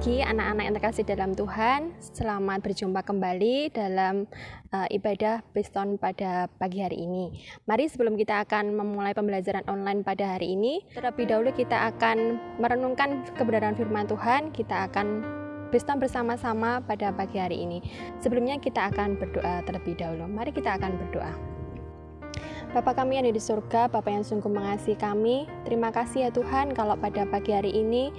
pagi anak-anak yang terkasih dalam Tuhan. Selamat berjumpa kembali dalam ibadah Piston pada pagi hari ini. Mari sebelum kita akan memulai pembelajaran online pada hari ini, terlebih dahulu kita akan merenungkan kebenaran firman Tuhan. Kita akan Piston bersama-sama pada pagi hari ini. Sebelumnya kita akan berdoa terlebih dahulu. Mari kita akan berdoa. Bapa kami yang ada di surga, Bapa yang sungguh mengasihi kami, terima kasih ya Tuhan kalau pada pagi hari ini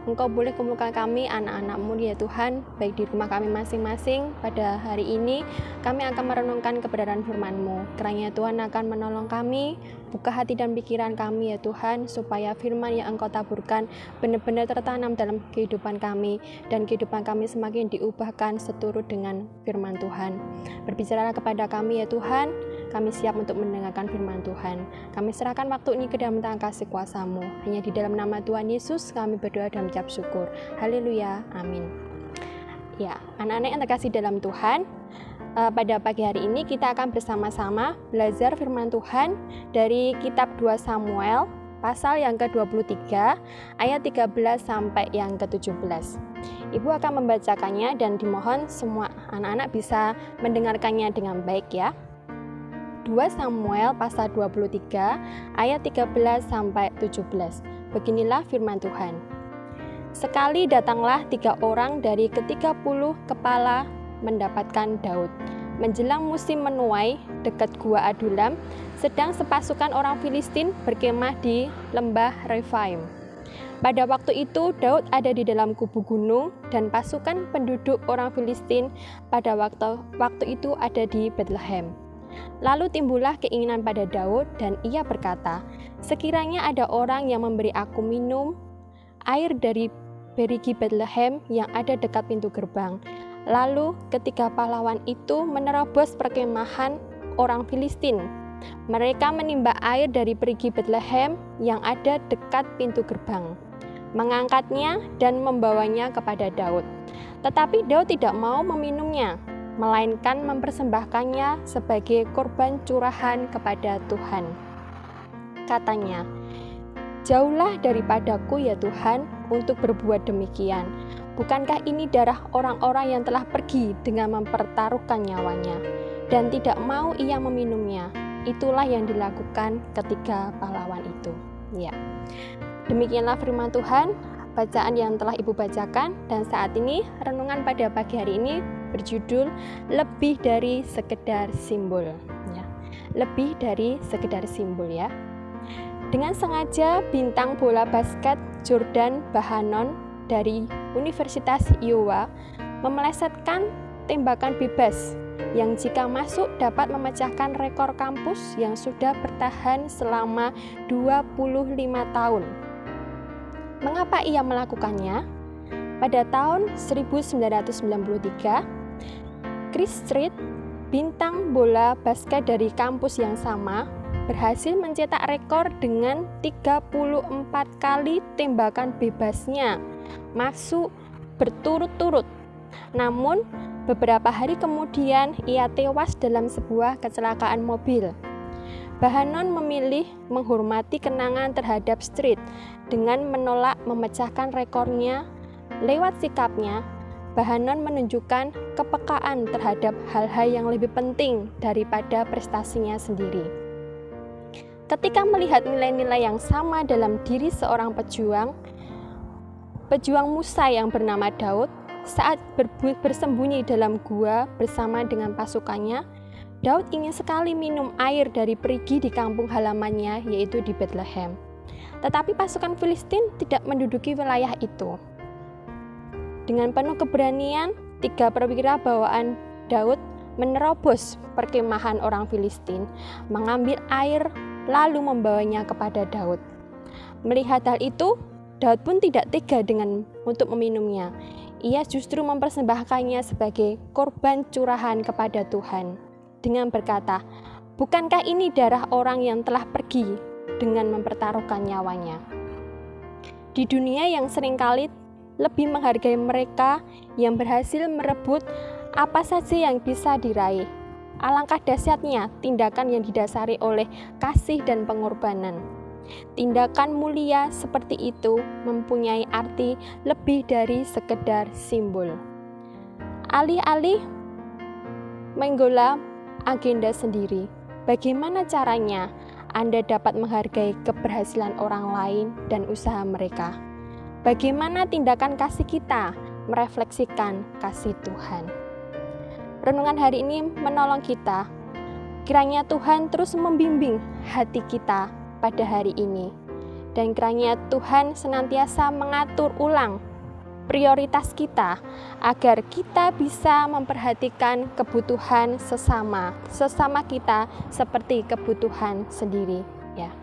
Engkau boleh kumpulkan kami anak-anak-Mu ya Tuhan, baik di rumah kami masing-masing. Pada hari ini kami akan merenungkan kebenaran firman-Mu. Kiranya Tuhan akan menolong kami, buka hati dan pikiran kami ya Tuhan, supaya firman yang Engkau taburkan benar-benar tertanam dalam kehidupan kami, dan kehidupan kami semakin diubahkan seturut dengan firman Tuhan. Berbicaralah kepada kami ya Tuhan, kami siap untuk mendengarkan firman Tuhan. Kami serahkan waktu ini ke dalam tangan kasih kuasa-Mu. Hanya di dalam nama Tuhan Yesus kami berdoa dan mengucap syukur. Haleluya, amin. Ya, anak-anak yang terkasih dalam Tuhan, pada pagi hari ini kita akan bersama-sama belajar firman Tuhan dari kitab 2 Samuel pasal yang ke-23 ayat 13 sampai yang ke-17. Ibu akan membacakannya dan dimohon semua anak-anak bisa mendengarkannya dengan baik ya. 2 Samuel pasal 23 ayat 13 sampai 17. Beginilah firman Tuhan. Sekali datanglah 3 orang dari ke-30 kepala mendapatkan Daud. Menjelang musim menuai dekat gua Adulam, sedang sepasukan orang Filistin berkemah di lembah Refaim. Pada waktu itu Daud ada di dalam kubu gunung dan pasukan penduduk orang Filistin pada waktu itu ada di Bethlehem. Lalu timbullah keinginan pada Daud dan ia berkata, sekiranya ada orang yang memberi aku minum air dari berigi Bethlehem yang ada dekat pintu gerbang. Lalu ketika pahlawan itu menerobos perkemahan orang Filistin, mereka menimba air dari berigi Bethlehem yang ada dekat pintu gerbang, mengangkatnya dan membawanya kepada Daud. Tetapi Daud tidak mau meminumnya, melainkan mempersembahkannya sebagai korban curahan kepada Tuhan. Katanya, jauhlah daripadaku ya Tuhan untuk berbuat demikian. Bukankah ini darah orang-orang yang telah pergi dengan mempertaruhkan nyawanya, dan tidak mau ia meminumnya. Itulah yang dilakukan ketiga pahlawan itu. Ya, demikianlah firman Tuhan, bacaan yang telah Ibu bacakan, dan saat ini renungan pada pagi hari ini berjudul lebih dari sekedar simbol. Ya, lebih dari sekedar simbol ya. Dengan sengaja bintang bola basket Jordan Bahanon dari Universitas Iowa memelesetkan tembakan bebas yang jika masuk dapat memecahkan rekor kampus yang sudah bertahan selama 25 tahun. Mengapa ia melakukannya? Pada tahun 1993, Chris Street, bintang bola basket dari kampus yang sama, berhasil mencetak rekor dengan 34 kali tembakan bebasnya masuk berturut-turut. Namun, beberapa hari kemudian ia tewas dalam sebuah kecelakaan mobil. Bahanon memilih menghormati kenangan terhadap Street dengan menolak memecahkan rekornya. Lewat sikapnya, Bahanon menunjukkan kepekaan terhadap hal-hal yang lebih penting daripada prestasinya sendiri. Ketika melihat nilai-nilai yang sama dalam diri seorang pejuang Musa yang bernama Daud, saat bersembunyi dalam gua bersama dengan pasukannya, Daud ingin sekali minum air dari perigi di kampung halamannya, yaitu di Bethlehem. Tetapi pasukan Filistin tidak menduduki wilayah itu. Dengan penuh keberanian, 3 perwira bawaan Daud menerobos perkemahan orang Filistin, mengambil air lalu membawanya kepada Daud. Melihat hal itu, Daud pun tidak tega untuk meminumnya. Ia justru mempersembahkannya sebagai korban curahan kepada Tuhan dengan berkata, bukankah ini darah orang yang telah pergi dengan mempertaruhkan nyawanya? Di dunia yang seringkali lebih menghargai mereka yang berhasil merebut apa saja yang bisa diraih, alangkah dahsyatnya tindakan yang didasari oleh kasih dan pengorbanan. Tindakan mulia seperti itu mempunyai arti lebih dari sekedar simbol. Alih-alih menggola agenda sendiri, bagaimana caranya Anda dapat menghargai keberhasilan orang lain dan usaha mereka? Bagaimana tindakan kasih kita merefleksikan kasih Tuhan? Renungan hari ini menolong kita. Kiranya Tuhan terus membimbing hati kita pada hari ini. Dan kiranya Tuhan senantiasa mengatur ulang prioritas kita agar kita bisa memperhatikan kebutuhan sesama kita seperti kebutuhan sendiri ya.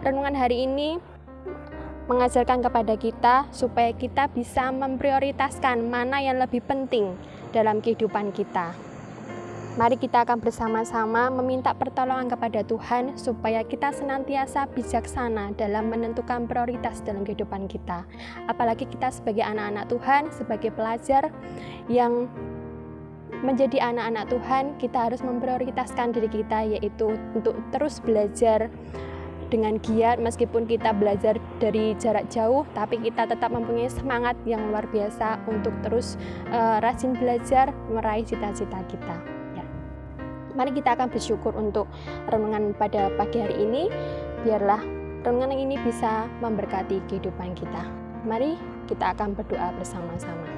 Renungan hari ini mengajarkan kepada kita supaya kita bisa memprioritaskan mana yang lebih penting dalam kehidupan kita. Mari kita akan bersama-sama meminta pertolongan kepada Tuhan supaya kita senantiasa bijaksana dalam menentukan prioritas dalam kehidupan kita. Apalagi kita sebagai anak-anak Tuhan, sebagai pelajar yang menjadi anak-anak Tuhan, kita harus memprioritaskan diri kita, yaitu untuk terus belajar dengan giat. Meskipun kita belajar dari jarak jauh, tapi kita tetap mempunyai semangat yang luar biasa untuk terus rajin belajar meraih cita-cita kita. Mari kita akan bersyukur untuk renungan pada pagi hari ini. Biarlah renungan ini bisa memberkati kehidupan kita. Mari kita akan berdoa bersama-sama.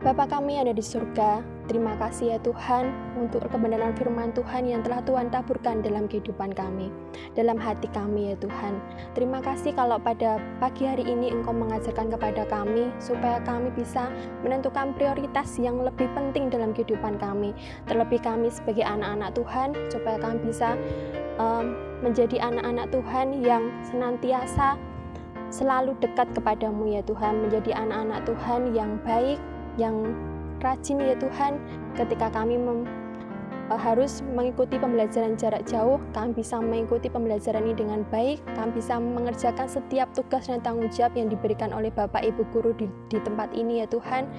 Bapa kami yang ada di surga, terima kasih ya Tuhan untuk kebenaran firman Tuhan yang telah Tuhan taburkan dalam kehidupan kami, dalam hati kami ya Tuhan. Terima kasih kalau pada pagi hari ini Engkau mengajarkan kepada kami supaya kami bisa menentukan prioritas yang lebih penting dalam kehidupan kami. Terlebih kami sebagai anak-anak Tuhan, supaya kami bisa menjadi anak-anak Tuhan yang senantiasa selalu dekat kepadamu ya Tuhan, menjadi anak-anak Tuhan yang baik, yang rajin ya Tuhan. Ketika kami harus mengikuti pembelajaran jarak jauh, kami bisa mengikuti pembelajaran ini dengan baik, kami bisa mengerjakan setiap tugas dan tanggung jawab yang diberikan oleh Bapak Ibu Guru di tempat ini ya Tuhan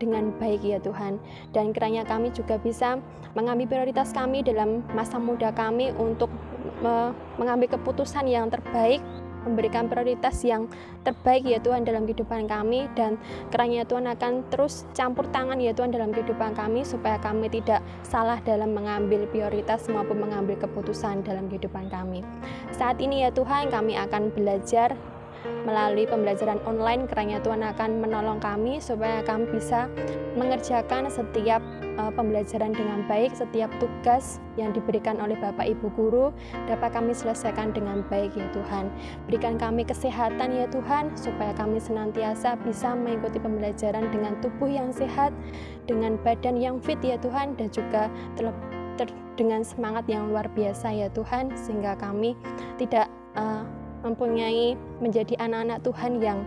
dengan baik ya Tuhan. Dan kiranya kami juga bisa mengambil prioritas kami dalam masa muda kami untuk mengambil keputusan yang terbaik, memberikan prioritas yang terbaik ya Tuhan dalam kehidupan kami. Dan kiranya Tuhan akan terus campur tangan ya Tuhan dalam kehidupan kami, supaya kami tidak salah dalam mengambil prioritas maupun mengambil keputusan dalam kehidupan kami. Saat ini ya Tuhan kami akan belajar melalui pembelajaran online. Kiranya Tuhan akan menolong kami supaya kami bisa mengerjakan setiap pembelajaran dengan baik, setiap tugas yang diberikan oleh Bapak Ibu Guru dapat kami selesaikan dengan baik ya Tuhan. Berikan kami kesehatan ya Tuhan, supaya kami senantiasa bisa mengikuti pembelajaran dengan tubuh yang sehat, dengan badan yang fit ya Tuhan, dan juga dengan semangat yang luar biasa ya Tuhan, sehingga kami tidak mempunyai menjadi anak-anak Tuhan yang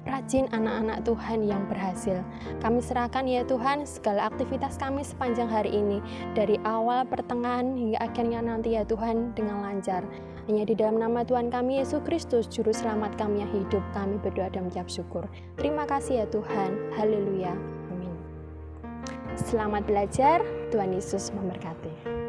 rajin, anak-anak Tuhan yang berhasil. Kami serahkan ya Tuhan segala aktivitas kami sepanjang hari ini, dari awal, pertengahan, hingga akhirnya nanti ya Tuhan dengan lancar. Hanya di dalam nama Tuhan kami Yesus Kristus, Juru Selamat kami yang hidup, kami berdoa dan mengucap syukur. Terima kasih ya Tuhan. Haleluya. Amin. Selamat belajar. Tuhan Yesus memberkati.